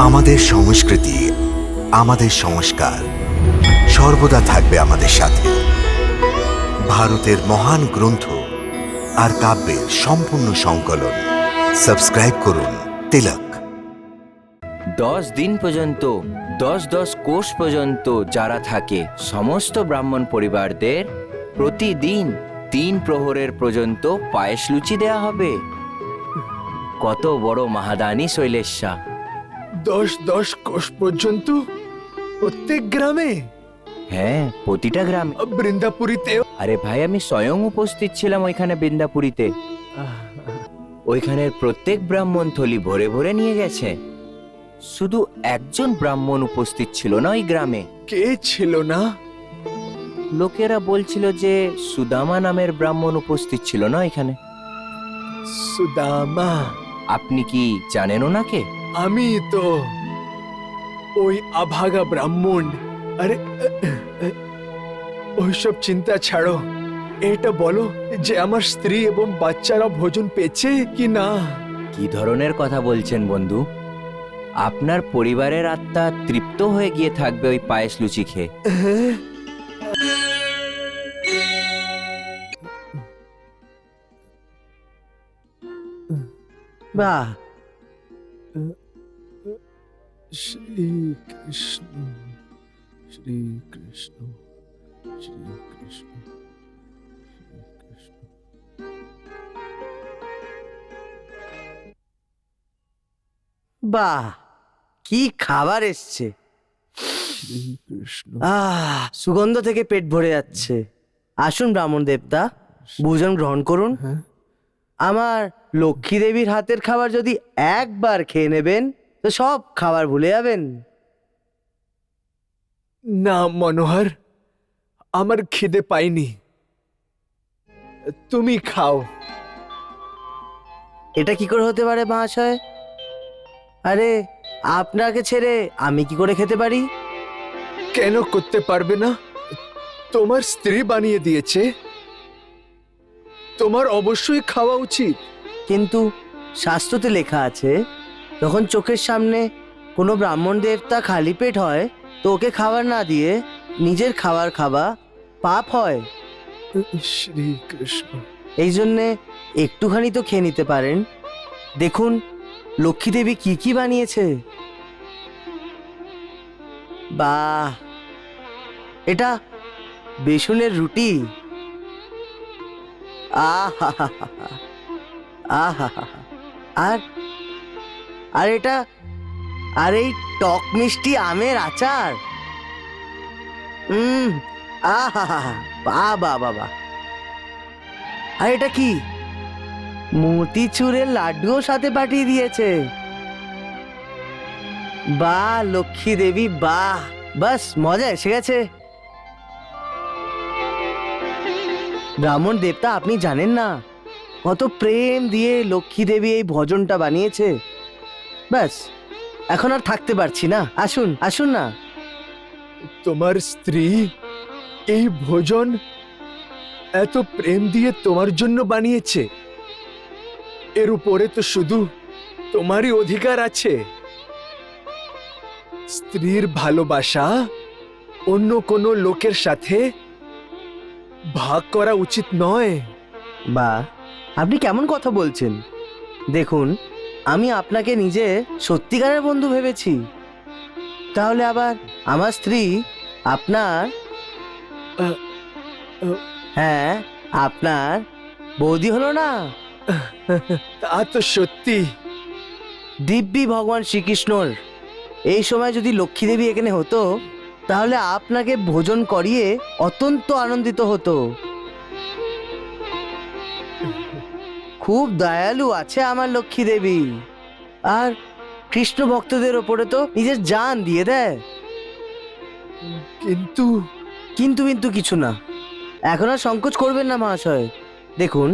আমাদের সংস্কৃতি, আমাদের সংস্কার সর্বদা থাকবে আমাদের সাথে। ভারতের মহান গ্রন্থ আর কাব্যের সম্পূর্ণ সংকলন। সাবস্ক্রাইব করুন তিলক। 10 দিন পর্যন্ত 10 কোষ পর্যন্ত যারা থাকে সমস্ত ব্রাহ্মণ পরিবারদের প্রতিদিন 3 প্রহরের পর্যন্ত পায়েস লুচি দেয়া হবে। কত বড় মহাদানী শৈলেশা! 10 কোষ পর্যন্ত প্রত্যেক গ্রামে? হ্যাঁ, প্রতিটা গ্রামে। বৃন্দাপুরীতে? আরে ভাই, আমি স্বয়ং উপস্থিত ছিলাম ওইখানে বৃন্দাপুরীতে। ওইখানের প্রত্যেক ব্রাহ্মণ থলি ভরে ভরে নিয়ে গেছে। শুধু একজন ব্রাহ্মণ উপস্থিত ছিল না ওই গ্রামে। কে ছিল না? লোকেরা বলছিল যে সুদামা নামের ব্রাহ্মণ উপস্থিত ছিল না এখানে। সুদামা? আপনি কি জানেন ওনাকে? আমি তো ওই আভাগা ব্রাহ্মণ। আরে ওইসব চিন্তা ছাড়ো, এটা বলো যে আমার স্ত্রী এবং বাচ্চারা ভোজন পেয়েছে কি না? কি ধরনের কথা বলছেন বন্ধু? আপনার পরিবারের আত্মা তৃপ্ত হয়ে গিয়ে থাকবে ওই পায়েস লুচি খেয়ে। বাহ, শ্রীকৃষ্ণ শ্রীকৃষ্ণ শ্রীকৃষ্ণ শ্রীকৃষ্ণ। বাহ, কি খাবার এসছে! শ্রীকৃষ্ণ। সুগন্ধ থেকে পেট ভরে যাচ্ছে। আসুন ব্রাহ্মণ দেবতা, ভোজন গ্রহণ করুন। আমার লক্ষ্মী দেবীর হাতের খাবার যদি একবার খেয়ে নেবেন তো সব খাবার ভুলে যাবেন। না মনোহর, আমার খিদে পাইনি, তুমি খাও। এটা কি করে হতে পারে মহাশয়? আরে, আপনাকে ছেড়ে আমি কি করে খেতে পারি? কেন করতে পারবে না? তোমার স্ত্রী বানিয়ে দিয়েছে, তোমার অবশ্যই খাওয়া উচিত। কিন্তু শাস্ত্রতে লেখা আছে, যখন চোখের সামনে কোনো ব্রাহ্মণ দেবতা খালি পেট হয় তো ওকে খাবার না দিয়ে নিজের খাবার খাওয়া পাপ হয়। শ্রীকৃষ্ণ। এই জন্যে একটুখানি তো খেয়ে নিতে পারেন। দেখুন লক্ষ্মী দেবী কি কি বানিয়েছে। বাহ, এটা বেসনের রুটি। আহা, আহা, আর আর এটা, আর এই টক মিষ্টি আমের আচার। আহা, বাবা বাবা। আর এটা কি? মতিচুরের লাড্ডুও সাথে পাঠিয়ে দিয়েছে। বাহ লক্ষ্মী দেবী, বাহ! বাস মজা এসে গেছে। ব্রাহ্মণ দেবতা, আপনি জানেন না কত প্রেম দিয়ে লক্ষ্মী দেবী এই ভোজনটা বানিয়েছে। ব্যাস, এখন আর থাকতে পারছি না। আসুন আসুন না। তোমার স্ত্রী এই ভোজন এত প্রেম দিয়ে তোমার জন্য বানিয়েছে, এর উপরে তো শুধু তোমারই অধিকার আছে। স্ত্রীর ভালোবাসা অন্য কোনো লোকের সাথে ভাগ করা উচিত নয়। বা, আপনি কেমন কথা বলছেন? দেখুন, আমি আপনাকে নিজে সত্যিকারের বন্ধু ভেবেছি, তাহলে আবার আমার স্ত্রী আপনার, আহ, আহ, হ্যাঁ আপনার বৌদি হলো না? তা তো সত্যি। দিব্যি ভগবান শ্রীকৃষ্ণর এই সময় যদি লক্ষ্মী দেবী এখানে হতো তাহলে আপনাকে ভোজন করিয়ে অত্যন্ত আনন্দিত হতো। খুব দয়ালু আছে আমার লক্ষ্মী দেবী, আর কৃষ্ণ ভক্তদের ওপরে তো নিজের জান দিয়ে দেয়। কিন্তু কিন্তু কিন্তু কিছু না, এখন আর সংকোচ করবেন না মহাশয়। দেখুন,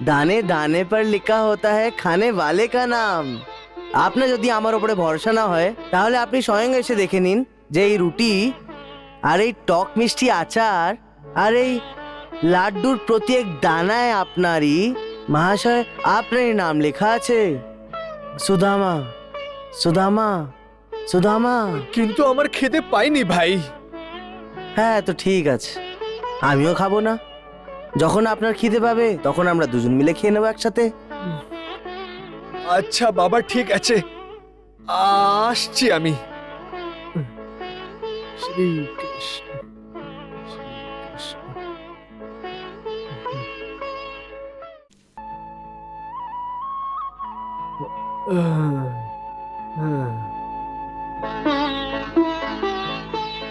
দানে দানে পর লিখা হতা হ্যায় খানে ওয়ালে কা নাম। আপনার যদি আমার ওপরে ভরসা না হয় তাহলে আপনি স্বয়ং এসে দেখে নিন যে এই রুটি আর এই টক মিষ্টি আচার আর এই লাড্ডুর প্রত্যেক দানায় আপনারই মহাশয় আপনারই নাম লেখা আছে। সুদামা, সুদামা, সুদামা। কিন্তু আমার খেতে পাইনি ভাই। হ্যাঁ তো ঠিক আছে, আমিও খাবো না। যখন আপনার খিদে পাবে তখন আমরা দুজন মিলে খেয়ে নেবো একসাথে। আচ্ছা বাবা, ঠিক আছে, আসছি আমি। শ্রী কৃষ্ণ, শ্রী কৃষ্ণ।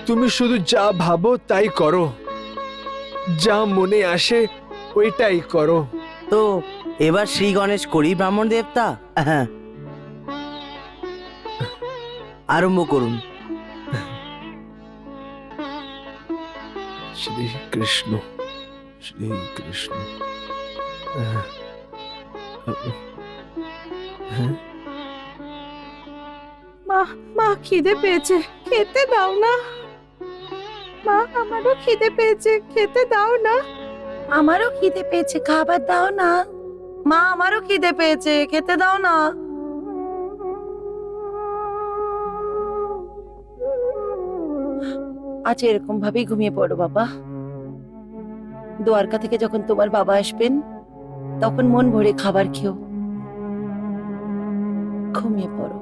তুমি শুধু যা ভাবো তাই করো, যা মনে আসে ওইটাই করো। তো এবার শ্রী গণেশ করি ব্রাহ্মণ দেবতা। হ্যাঁ, আরম্ভ করুন। শ্রী কৃষ্ণ, শ্রী কৃষ্ণ। মা, মা খিদে পেয়েছে, খেতে দাও না। মা, আমারও খিদে পেয়েছে, খেতে দাও না। আমারও খিদে পেয়েছে, খাবার দাও না। মা, আমারও খিদে পেয়েছে, খেতে দাও না। আজ এরকম ভাবেই ঘুমিয়ে পড়ো বাবা। দ্বারকা থেকে যখন তোমার বাবা আসবেন তখন মন ভরে খাবার খেও, ঘুমিয়ে পড়ো।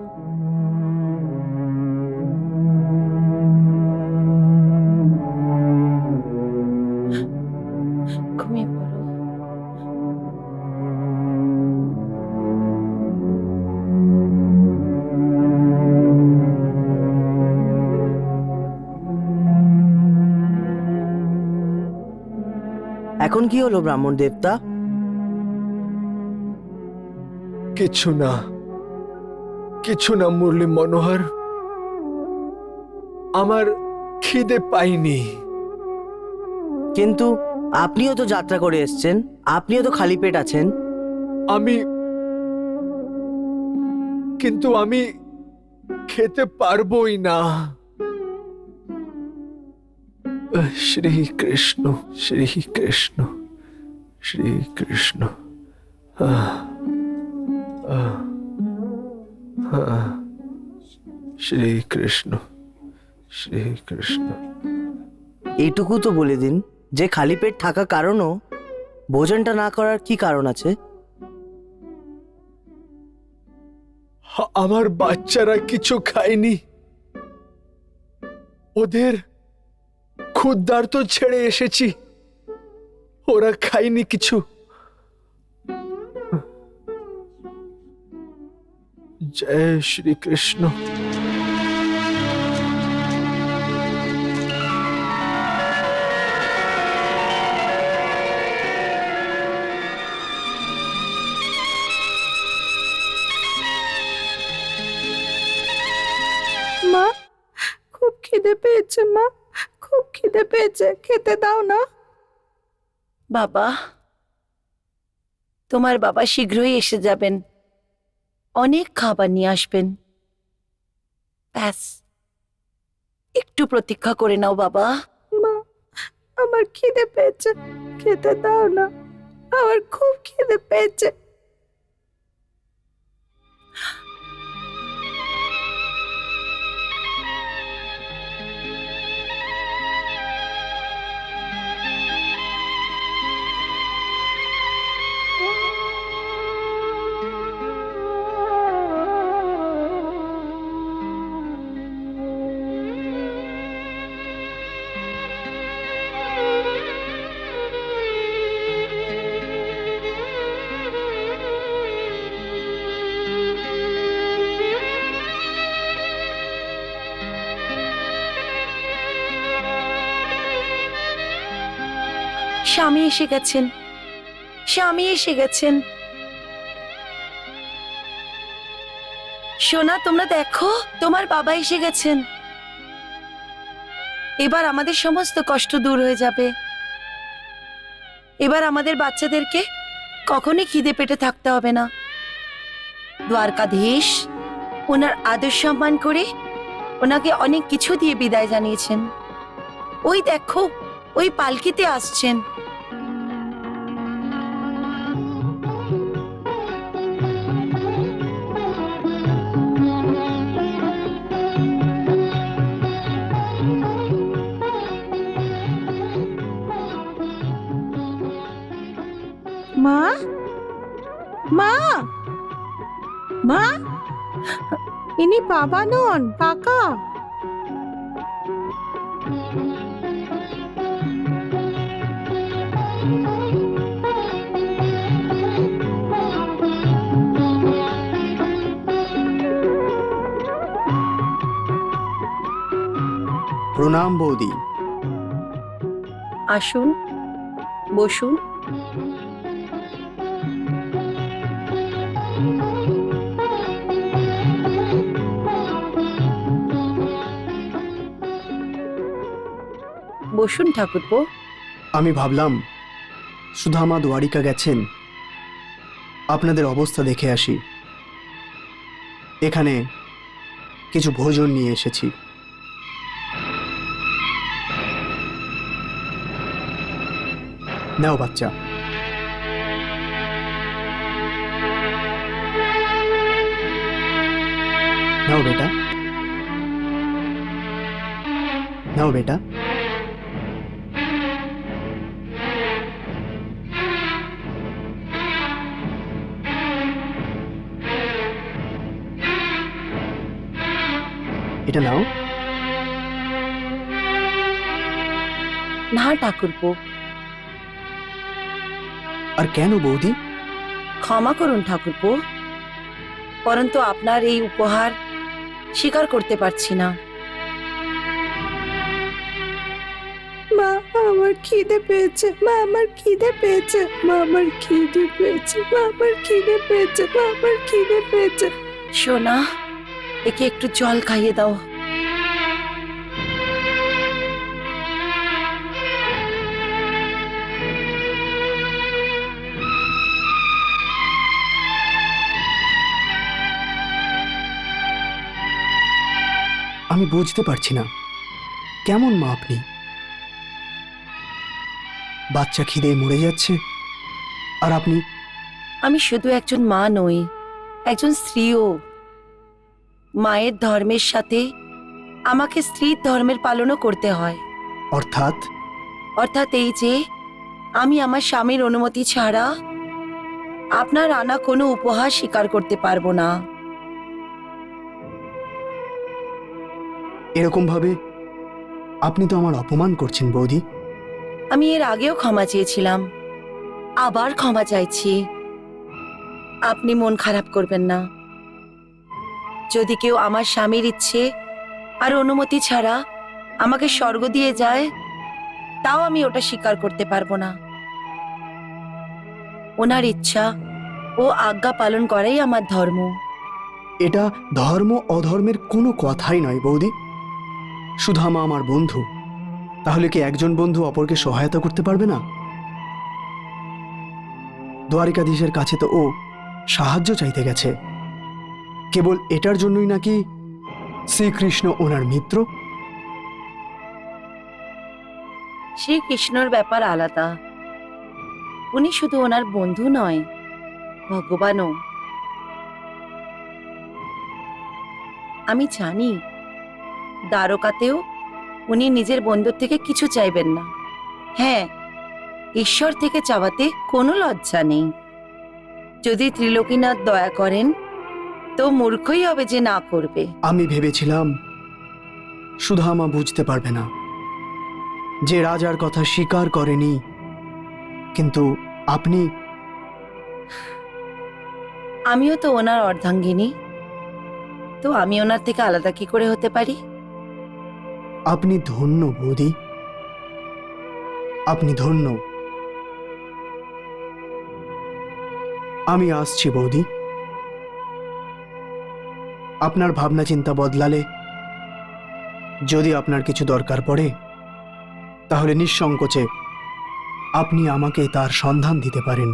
ঘুমিয়ে পড়ো। এখন কি হলো ব্রাহ্মণ দেবতা? কিছু না, কিছু না মুরলী মনোহর, আমার খিদে পাইনি। কিন্তু আপনিও তো যাত্রা করে এসেছেন, আপনিও তো খালি পেট আছেন। কিন্তু আমি খেতে পারবোই না। শ্রী কৃষ্ণ, শ্রী কৃষ্ণ, শ্রী কৃষ্ণ। শ্রী কৃষ্ণ, শ্রী কৃষ্ণ। এইটুকু তো বলে দিন যে খালি পেট থাকা কারণও ভোজনটা না করার কি কারণ আছে? আমার বাচ্চারা কিছু খায়নি, ওদের ক্ষুদ্ধার্ত ছেড়ে এসেছি, ওরা খায়নি কিছু। জয় শ্রী কৃষ্ণ। মা, খুব খিদে পেয়েছে, মা খুব খিদে পেয়েছে, খেতে দাও না। বাবা, তোমার বাবা শীঘ্রই এসে যাবেন, অনেক খাবার নিয়ে আসবেন। ব্যাস একটু প্রতীক্ষা করে নাও বাবা। মা, আমার খিদে পেয়েছে, খেতে দাও না, আমার খুব খিদে পেয়েছে। স্বামী এসে গেছেন, স্বামী এসে গেছেন। সোনা, তোমরা দেখো, তোমার বাবা এসে গেছেন। এবার আমাদের সমস্ত কষ্ট দূর হয়ে যাবে। এবার আমাদের বাচ্চাদেরকে কখনই খিদে পেটে থাকতে হবে না। দ্বারকাধীশ ওনার আদর সম্মান করে ওনাকে অনেক কিছু দিয়ে বিদায় জানিয়েছেন। ওই দেখো, ওই পালকিতে আসছেন। ইনি বাবা নন, কাকা। প্রণাম বৌদি। আসুন, বসুন। বসুন ঠাকুরপো। আমি ভাবলাম সুধামা দ্বারিকা গেছেন, আপনাদের অবস্থা দেখে আসি। এখানে কিছু ভোজন নিয়ে এসেছি। নাও বাচ্চা। নাও বেটা, নাও বেটা। এটা নাও। না ঠাকুরপো, আর কেন বৌদি? ক্ষমা করুন ঠাকুরপো, পরন্তু আপনার এই উপহার স্বীকার করতে পারছি না। মা, আমার খিদে পেয়েছে। মা, আমার খিদে পেয়েছে। মা, আমার খিদে পেয়েছে। মা, আমার খিদে পেয়েছে। মা, আমার খিদে পেয়েছে। সোনা, একে একটু জল খাইয়ে দাও। আমি বুঝতে পারছি না, কেমন মা আপনি? বাচ্চা খিদে মরে যাচ্ছে আর আপনি? আমি শুধু একজন মা নই, একজন স্ত্রীও। মায়ের ধর্মের সাথে আমাকে স্ত্রীর ধর্মের পালনও করতে হয়। অর্থাৎ? অর্থাৎ এই যে আমি আমার স্বামীর অনুমতি ছাড়া আপনার আনা কোনো উপহার স্বীকার করতে পারবো না। এরকম ভাবে আপনি তো আমার অপমান করছেন বৌদি। আমি এর আগেও ক্ষমা চেয়েছিলাম, আবার ক্ষমা চাইছি। আপনি মন খারাপ করবেন না। যদি কেউ আমার স্বামীর ইচ্ছে আর অনুমতি ছাড়া আমাকে স্বর্গ দিয়ে যায়, তাও আমি ওটা স্বীকার করতে পারবো না। ওনার ইচ্ছা ও আজ্ঞা পালন করাই আমার ধর্ম। এটা ধর্ম অধর্মের কোনো কথাই নয় বৌদি। সুধামা আমার বন্ধু, তাহলে কি একজন বন্ধু অপরকে সহায়তা করতে পারবে না? দ্বারিকাধীশের কাছে তো ও সাহায্য চাইতে গেছে, কেবল এটার জন্যই নাকি শ্রীকৃষ্ণ ওনার মিত্র? শ্রীকৃষ্ণর ব্যাপার আলাদা। উনি শুধু ওনার বন্ধু নয়, ভগবানও। আমি জানি দ্বারকাতেও উনি নিজের বন্ধুর থেকে কিছু চাইবেন না। হ্যাঁ, ঈশ্বর থেকে চাওয়াতে কোনো লজ্জা নেই। যদি ত্রিলোকীনাথ দয়া করেন তো মূর্খই হবে যে না করবে। আমি ভেবেছিলাম সুধামা বুঝতে পারবে না, যে রাজার কথা স্বীকার করেনি, কিন্তু আপনি। আমিও তো ওনার অর্ধাঙ্গিনী, তো আমি ওনার থেকে আলাদা কি করে হতে পারি? আপনি ধন্য বৌদি, আপনি ধন্য। আমি আসছি বৌদি। আপনার ভাবনা চিন্তা বদলালে, যদি আপনার কিছু দরকার পড়ে, তাহলে নিঃসংকোচে আপনি আমাকে তার সন্ধান দিতে পারেন।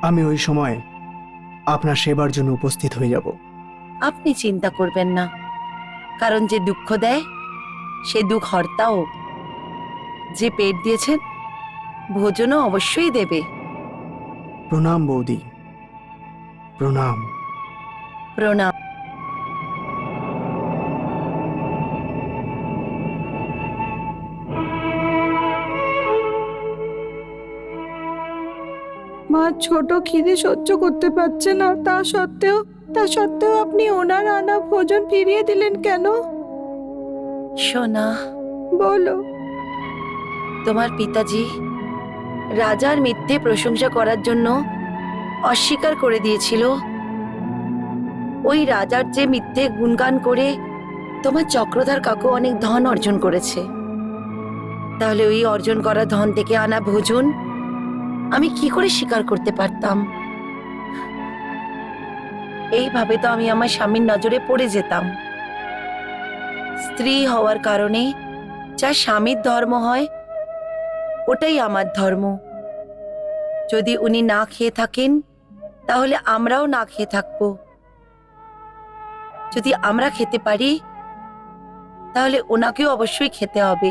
আমি ওই সময় আপনার সেবার জন্য উপস্থিত হয়ে যাব। আপনি চিন্তা করবেন না, কারণ যে দুঃখ দেয় সে দুঃখ হর্তাও। যে পেট দিয়েছেন ভোজনও অবশ্যই দেবে। প্রণাম বৌদি, প্রণাম। প্রণাম। মা ছোট খিদে সহ্য করতে পারছে না, তা সত্ত্বেও আপনি ওনার আনা ভোজন ফিরিয়ে দিলেন কেন? সোনা, বলো। তোমার পিতাজি রাজার মিথ্যে প্রশংসা করার জন্য অস্বীকার করে দিয়েছিল। ওই রাজার যে মিথ্যে গুণগান করে তোমার চক্রধার কাকু অনেক ধন অর্জন করেছে, তাহলে ওই অর্জন করা ধন থেকে আনা ভোজন আমি কি করে স্বীকার করতে পারতাম? এইভাবে তো আমি আমার স্বামীর নজরে পড়ে যেতাম। স্ত্রী হওয়ার কারণে যা স্বামীর ধর্ম হয় ওটাই আমার ধর্ম। যদি উনি না খেয়ে থাকেন তাহলে আমরাও না খেয়ে থাকবো। যদি আমরা খেতে পারি তাহলে ওনাকেও অবশ্যই খেতে হবে,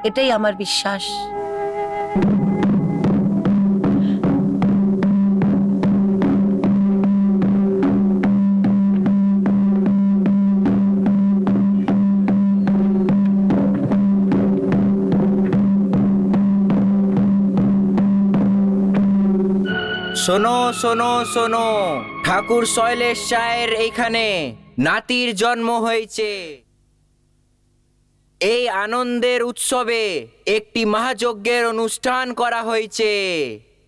এটাই আমার বিশ্বাস। শোনো শোনো শোনো, ঠাকুর শৈলেশ শাহের এইখানে নাতির জন্ম হয়েছে। এই আনন্দের উৎসবে একটি মহাযজ্ঞের অনুষ্ঠান করা হয়েছে।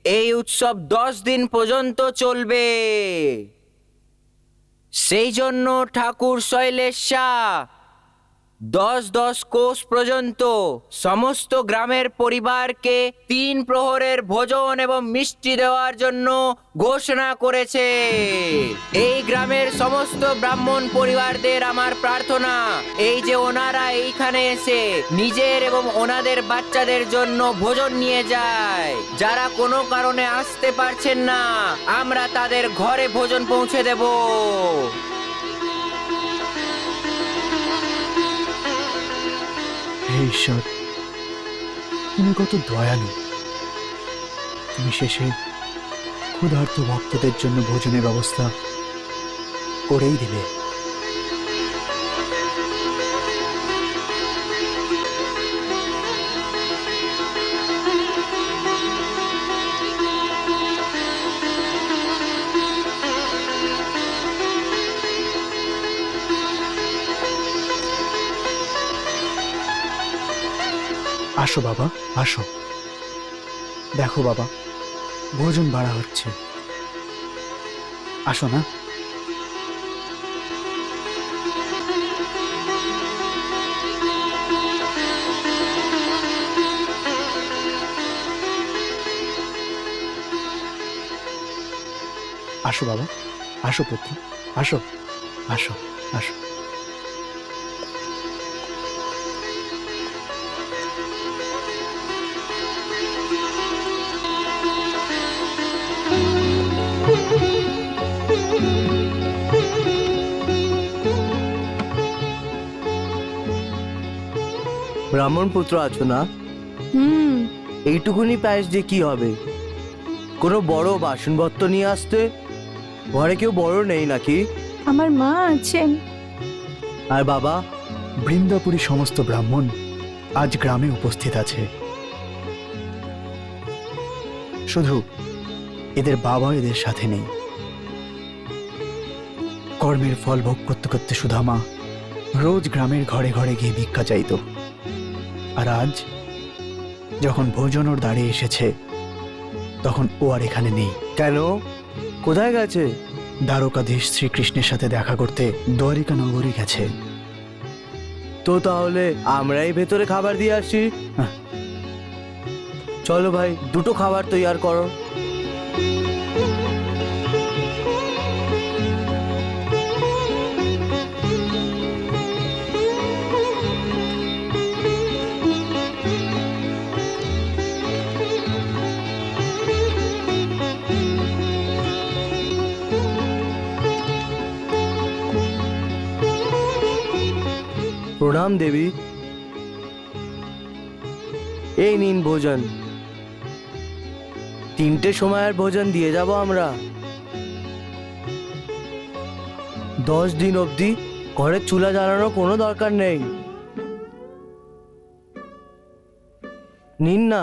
এই উৎসব 10 দিন পর্যন্ত চলবে। সেই জন্য ঠাকুর শৈলেশ শাহ 10 কোষ পর্যন্ত সমস্ত গ্রামের পরিবারকে 3 প্রহরের ভোজন এবং মিষ্টি দেওয়ার জন্য ঘোষণা করেছে। এই গ্রামের সমস্ত ব্রাহ্মণ পরিবারদের আমার প্রার্থনা এই যে ওনারা এইখানে এসে নিজের এবং ওনাদের বাচ্চাদের জন্য ভোজন নিয়ে যায়। যারা কোনো কারণে আসতে পারছেন না, আমরা তাদের ঘরে ভোজন পৌঁছে দেব। হে ঈশ্বর, তুমি কত দয়ালু। তুমি শেষে ক্ষুধার্ত ভক্তদের জন্য ভোজনের ব্যবস্থা করেই দিলে। আসো বাবা, আসো। দেখো বাবা, ভোজন বাড়া হচ্ছে। আসো না। আসো বাবা, আসো পুত্র, আসো, আসো, আসো। ব্রাহ্মণ পুত্র আছো না? হুম। এইটুকুনি পায়েস দিয়ে কি হবে? কোনো বড় বাসনপত্র নিয়ে আসতে? ঘরে কেউ বড় নেই নাকি? আমার মা আছেন। আর বাবা? বৃন্দাপুরী সমস্ত ব্রাহ্মণ আজ গ্রামে উপস্থিত আছে। শুধু এদের বাবা এদের সাথে নেই। কর্মের ফল ভোগ করতে করতে সুধামা রোজ গ্রামের ঘরে ঘরে গিয়ে ভিক্ষা চাইত। আর আজ যখন ভোজন ওর দাঁড়িয়ে এসেছে, তখন ও আর এখানে নেই। কেন? কোথায় গেছে? দ্বারকাধীশ শ্রীকৃষ্ণের সাথে দেখা করতে দ্বারিকা নগরী গেছে। তো তাহলে আমরাই ভেতরে খাবার দিয়ে আসি। হ্যাঁ। চলো ভাই, 2টো খাবার তৈরি করো। প্রণাম দেবী। এই নিন ভোজন। 3টে সময়ের ভোজন দিয়ে যাব আমরা। 10 দিন অবধি ঘরে চুলা জ্বালানোর কোনো দরকার নেই। নিন না।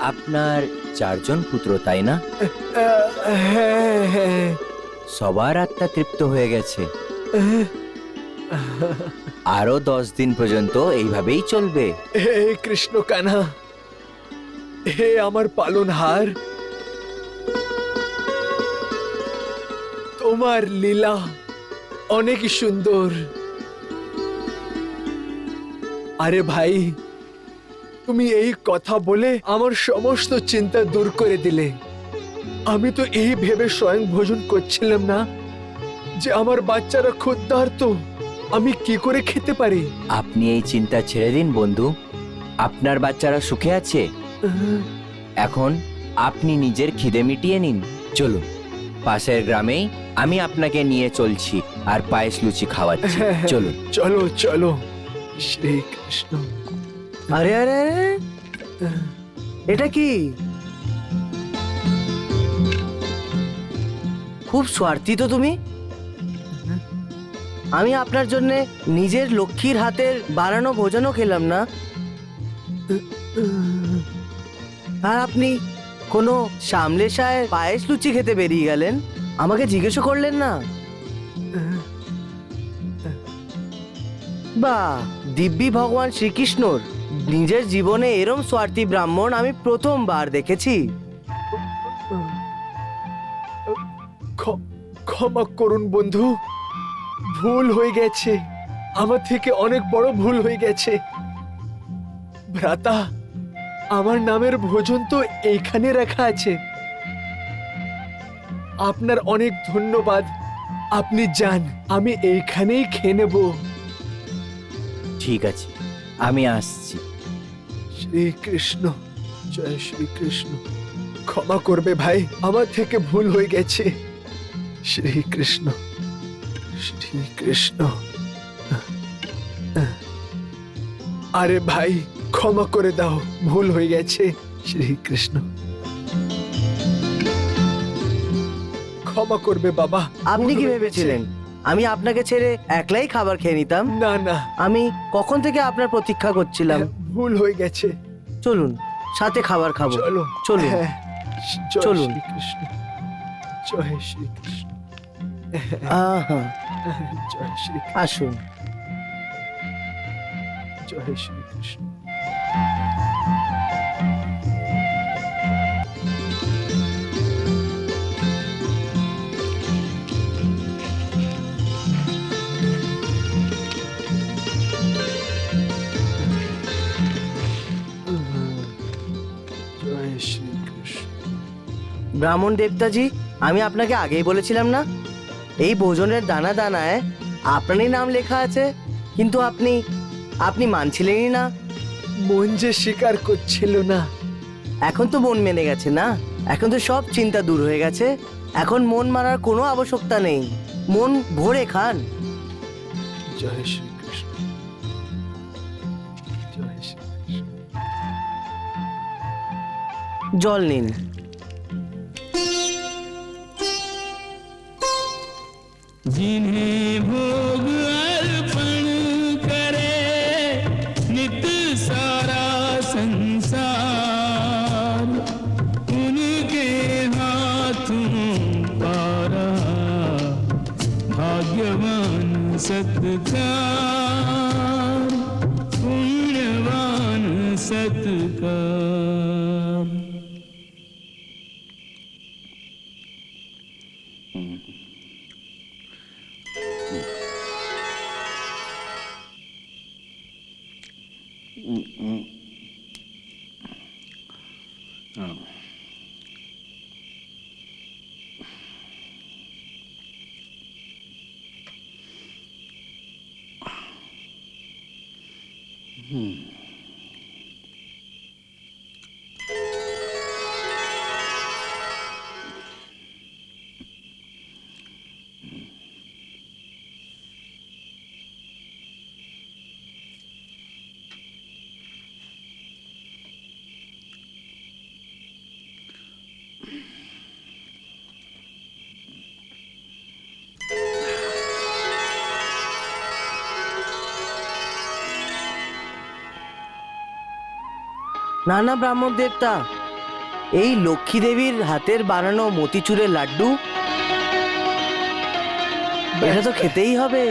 আপনার 4 জন পুত্র তাই না? হ্যাঁ হ্যাঁ সবার আত্মা তৃপ্ত হয়ে গেছে। হ্যাঁ। আরো 10 দিন পর্যন্ত এইভাবেই চলবে। হে কৃষ্ণ কানা, হে আমার পালনহার, তোমার লীলা অনেক সুন্দর। আরে ভাই, তুমি এই কথা বলে আমার সমস্ত চিন্তা দূর করে দিলে। আমি তো এই ভেবে স্বয়ং ভোজন করছিলাম না যে আমার বাচ্চারা ক্ষুধার্ত, আমি কি করে খেতে পারি। আপনি এই চিন্তা ছেড়ে দিন বন্ধু। আপনার বাচ্চারা সুখে আছে। এখন আপনি নিজের খিদে মিটিয়ে নিন। চলুন, পাশের গ্রামেই আমি আপনাকে নিয়ে চলছি আর পায়েস লুচি খাওয়াচ্ছি। চলুন। চলো চলো, শ্রীকৃষ্ণ। আরে আরে আরে, এটা কি? খুব স্বার্থী তো তুমি। আমি আপনার জন্য নিজের লক্ষ্মীর হাতের বানানো ভোজনও খেলাম না, আর আপনি কোনো সামলেশায় পায়েস লুচি খেতে বেরিয়ে গেলেন, আমাকে জিজ্ঞেসও করলেন না। বাহ, দিব্যি ভগবান শ্রীকৃষ্ণর নিজের জীবনে এরম স্বার্থী ব্রাহ্মণ আমি প্রথমবার দেখেছি। ক্ষমা করুন বন্ধু, ভুল হয়ে গেছে, আমার থেকে অনেক বড় ভুল হয়ে গেছে। ভ্রাতা, আমার নামের ভোজন তো এইখানে রাখা আছে। আপনার অনেক ধন্যবাদ, আপনি যান, আমি এইখানেই খেয়ে নেব। ঠিক আছে, আমি আসছি। শ্রীকৃষ্ণ, জয় শ্রীকৃষ্ণ। ক্ষমা করবে ভাই, আমার থেকে ভুল হয়ে গেছে। শ্রীকৃষ্ণ, শ্রীকৃষ্ণ। আরে ভাই, ক্ষমা করে দাও, ভুল হয়ে গেছে। শ্রীকৃষ্ণ, ক্ষমা করবে বাবা। আপনি ভুল কি হয়ে ভেবেছিলেন গেছে। আমি আপনাকে ছেড়ে একলাই খাবার খেয়ে নিতাম? না না, আমি কখন থেকে আপনার প্রতীক্ষা করছিলাম। ভুল হয়ে গেছে। চলুন, সাথে খাবার খাবো। চলো চলুন। হ্যাঁ, জয় চলুন। শ্রীকৃষ্ণ, জয় শ্রীকৃষ্ণ, আহা, জয় শ্রীকৃষ্ণ, আসুন। জয় শ্রীকৃষ্ণ। জয় শ্রীকৃষ্ণ। ব্রাহ্মণ দেবতাজি, আমি আপনাকে আগেই বলেছিলাম না, এই ভোজনের দানা দানায় আপনারই নাম লেখা আছে, কিন্তু আপনি মানছিলেনই না। মন যে স্বীকার করছিল না। এখন তো মন মেনে গেছে না, এখন তো সব চিন্তা দূর হয়ে গেছে। এখন মন মারার কোনো আবশ্যকতা নেই, মন ভরে খান। জয় শ্রীকৃষ্ণ, জয় শ্রীকৃষ্ণ। জল নিন। जिन्हें भोग अर्पण करे नित सारा संसार, उनके हाथों पारा भाग्यवान सत्कार, पुण्यवान सत्कार। না না ব্রাহ্মণ দেবতা, এই লক্ষ্মী দেবীর হাতের বানানো মতিচুরের লাড্ডু, এটা তো খেতেই হবে।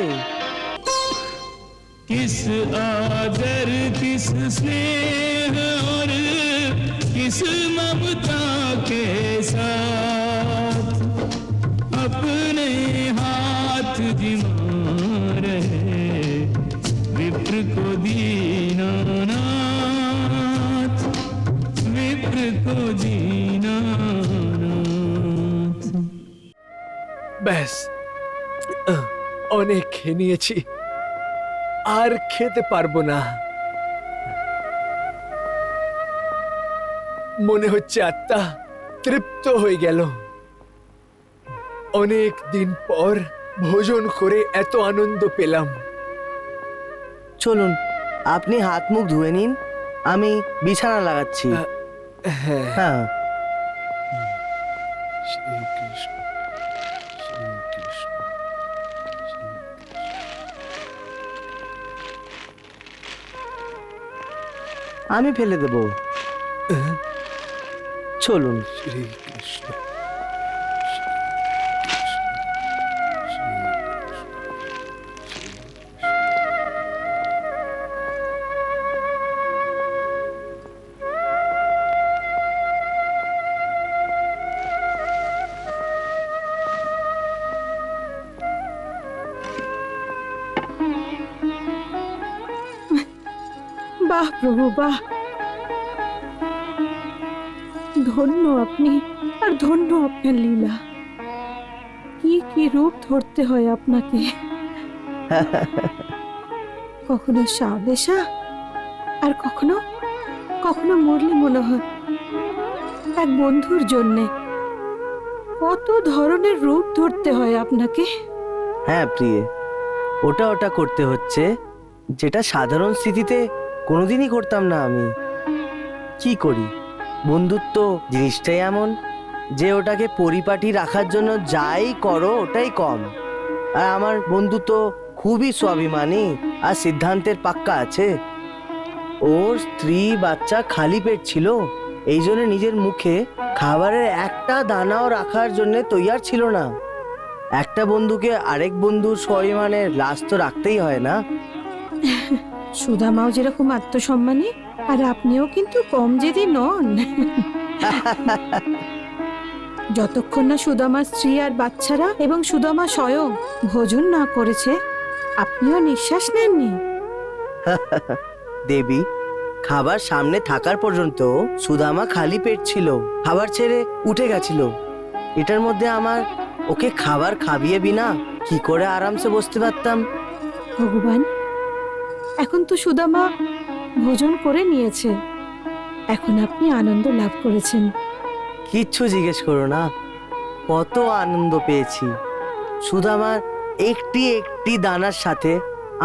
किस आदर किस स्नेह और किस ममता के साथ अपने हाथ जिमा रहे विप्र को दीनानाथ, विप्र को दीनानाथ। ব্যাস, অনেক খেয়ে নিয়েছি, আর খেতে পারবো না। মনে হচ্ছে আত্মা তৃপ্ত হয়ে গেল। অনেক দিন পর ভোজন করে এত আনন্দ পেলাম। চলুন আপনি হাত মুখ ধুয়ে নিন, আমি বিছানা লাগাচ্ছি। হ্যাঁ, হ্যাঁ, শ্রীকৃষ্ণ, শ্রীকৃষ্ণ, আমি ফেলে দেব। চলুন। শ্রীকৃষ্ণ। বাহ প্রভু বাহ, ধন্য আপনি, আর ধন্য আপনার লীলা। কি কি রূপ ধরতে হয় আপনাকে, কখনো সাদেশা, আর কখনো কখনো মুরলি মনোহর, এক বন্ধুর জন্যে। কত ধরনের রূপ ধরতে হয় আপনাকে। হ্যাঁ প্রিয়ে, ওটা ওটা করতে হচ্ছে যেটা সাধারণ স্থিতিতে কোনোদিনই করতাম না আমি। কি করি, বন্ধুত্ব জিনিসটাই এমন যে ওটাকে পরিপাটি রাখার জন্য যাই করো ওটাই কম। আর আমার বন্ধুত্ব খুবই স্বাভিমানী আর সিদ্ধান্তের পাক্কা আছে। ওর স্ত্রী বাচ্চা খালি পেট ছিল, এই জন্য নিজের মুখে খাবারের একটা দানাও রাখার জন্য তৈয়ার ছিল না। একটা বন্ধুকে আরেক বন্ধুর স্বাভিমানের লাশ তো রাখতেই হয় না। সুদামাও যেরকম আত্মসম্মানী, আর আপনিও কিন্তু কম জেদি নন। যতক্ষণ না সুদামার স্ত্রী আর বাচ্চারা এবং সুদামা স্বয়ং ভোজন না করেছে, আপনিও নিঃশ্বাস নেননি। দেবী, খাবার সামনে থাকার পর্যন্ত সুদামা খালি পেট ছিল, খাবার ছেড়ে উঠে গেছিল। এটার মধ্যে আমার ওকে খাবার খাবিয়ে বিনা কি করে আরামসে বসতে পারতাম? ভগবান, এখন তো সুদামা ভোজন করে নিয়েছে, এখন আপনি আনন্দ লাভ করেছেন। কিচ্ছু জিজ্ঞেস করো না, কত আনন্দ পেয়েছি। সুদামার একটি একটি দানার সাথে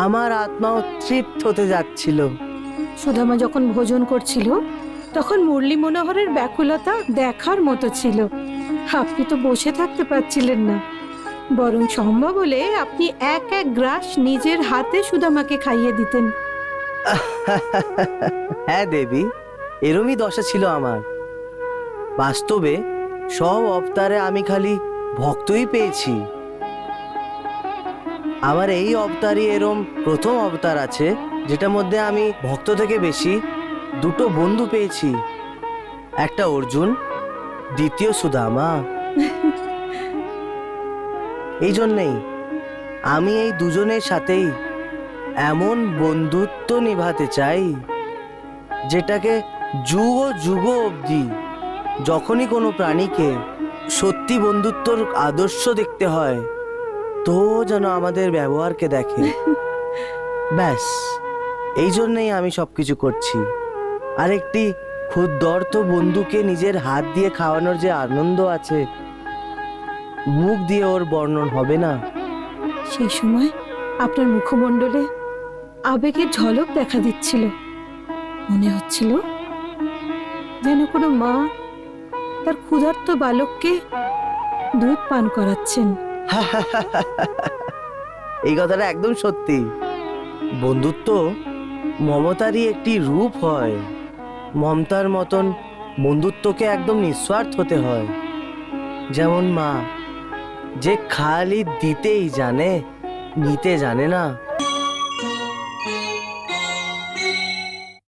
আমার আত্মাও তৃপ্ত হতে যাচ্ছিল। সুদামা যখন ভোজন করছিল তখন মুরলী মনোহরের ব্যাকুলতা দেখার মতো ছিল। আপনি তো বসে থাকতে পারছিলেন না, বরং সম্ভব হলে আপনি এক এক গ্রাস নিজের হাতে সুদামাকে খাইয়ে দিতেন। হ্যাঁ দেবী, এরমই দশা ছিল আমার। বাস্তবে সব অবতারে আমি খালি ভক্তই পেয়েছি। আমার এই অবতারই এরম প্রথম অবতার আছে যেটার মধ্যে আমি ভক্ত থেকে বেশি দুটো বন্ধু পেয়েছি। একটা অর্জুন, দ্বিতীয় সুদামা। এই জন্যেই আমি এই দুজনের সাথেই এমন বন্ধুত্ব নিভাতে চাই যেটাকে যুগ যুগ অবধি যখনই কোনো প্রাণীকে সত্যি বন্ধুত্বর আদর্শ দেখতে হয় তো যেন আমাদের ব্যবহারকে দেখে। ব্যাস, এই জন্যই আমি সবকিছু করছি। আর একটি ক্ষুদ্রত বন্ধুকে নিজের হাত দিয়ে খাওয়ানোর যে আনন্দ আছে, মুখ দিয়ে ওর বর্ণন হবে না। সেই সময় আপনার মুখমণ্ডলে আবেগের ঝলক দেখা দিচ্ছিল। মনে হচ্ছিল যেন কোনো মা তার ক্ষুধার্ত বালককে দুধ পান করাচ্ছেন। এই কথাটা একদম সত্যি। বন্ধুত্ব মমতারই একটি রূপ হয়। মমতার মতন বন্ধুত্বকে একদম নিঃস্বার্থ হতে হয়। যেমন মা, যে খালি দিতেই জানে, নিতে জানে না।